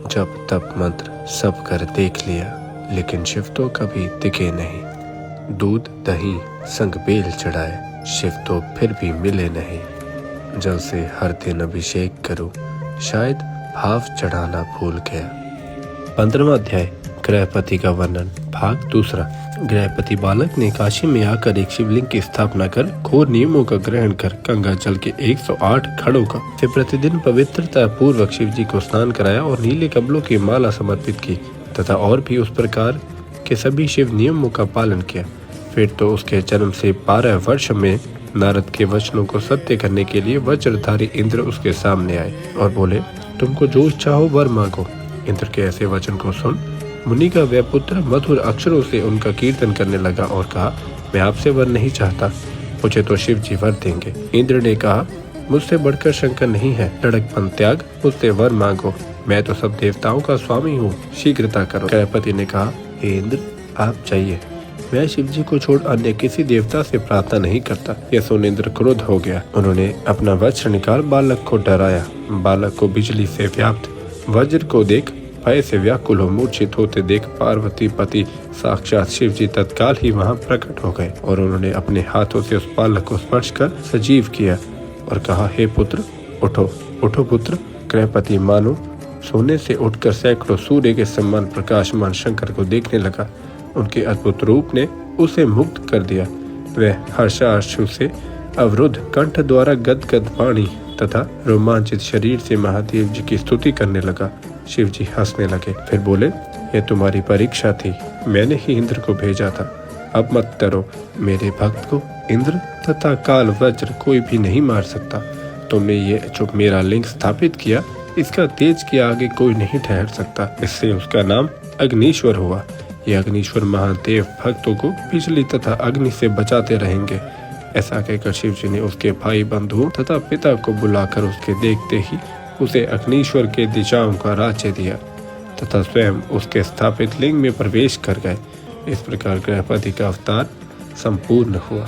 जप तप मंत्र सब कर देख लिया, लेकिन शिव तो कभी दिखे नहीं। दूध दही संग बेल चढ़ाए, शिव तो फिर भी मिले नहीं। जल से हर दिन अभिषेक करूं, शायद भाव चढ़ाना भूल गया। 15वां अध्याय गृहपति का वर्णन, भाग दूसरा। गृहपति बालक ने काशी में आकर एक शिवलिंग की स्थापना कर घोर नियमों का ग्रहण कर गंगा जल के 108 घड़ों का से प्रतिदिन पवित्रता पूर्वक शिव जी को स्नान कराया और नीले कमलों की माला समर्पित की तथा और भी उस प्रकार के सभी शिव नियमों का पालन किया। फिर तो उसके जन्म से 12 वर्ष में नारद के वचनों को सत्य करने के लिए वज्रधारी इंद्र उसके सामने आए और बोले, तुमको जो इच्छा हो वर मांगो। इंद्र के ऐसे वचन को सुन मुनि का वह पुत्र मधुर अक्षरों से उनका कीर्तन करने लगा और कहा, मैं आपसे वर नहीं चाहता, मुझे तो शिव जी वर देंगे। इंद्र ने कहा, मुझसे बढ़कर शंकर नहीं है, लड़कपन त्याग, मुझसे वर मांगो, मैं तो सब देवताओं का स्वामी हूँ, शीघ्रता करो। गृहपति ने कहा, हे इंद्र आप चाहिए, मैं शिव जी को छोड़ अन्य किसी देवता से प्रार्थना नहीं करता। यह सुन इंद्र क्रोध हो गया। उन्होंने अपना वज्र निकाल बालक को डराया। बालक को बिजली से व्याप्त वज्र को देख भय से व्याकुल हो मूर्छित होते देख पार्वती पति साक्षात शिव जी तत्काल ही वहां प्रकट हो गए और उन्होंने अपने हाथों से उस बालक को स्पर्श कर सजीव किया और कहा, हे पुत्र उठो उठो पुत्र। गृहपति मानो सोने से उठकर सैकड़ों सूर्य के समान प्रकाशमान शंकर को देखने लगा। उनके अद्भुत रूप ने उसे मुक्त कर दिया। वह हर्षाश्रु से अवरुद्ध कंठ द्वारा गदगद वाणी तथा रोमांचित शरीर से महादेव जी की स्तुति करने लगा। शिव जी हंसने लगे, फिर बोले, यह तुम्हारी परीक्षा थी, मैंने ही इंद्र को भेजा था। अब मत डरो, मेरे भक्त को इंद्र तथा काल वज्र कोई भी नहीं मार सकता। तुमने ये जो मेरा लिंग स्थापित किया, इसका तेज के आगे कोई नहीं ठहर सकता। इससे उसका नाम अग्निश्वर हुआ। यह अग्निश्वर महादेव भक्तों को बिजली तथा अग्नि से बचाते रहेंगे। ऐसा कहकर शिव जी ने उसके भाई बंधुओं तथा पिता को बुलाकर उसके देखते ही उसे अग्निश्वर के दिशाओं का राज्य दिया तथा स्वयं उसके स्थापित लिंग में प्रवेश कर गए। इस प्रकार गृहपति का अवतार संपूर्ण हुआ।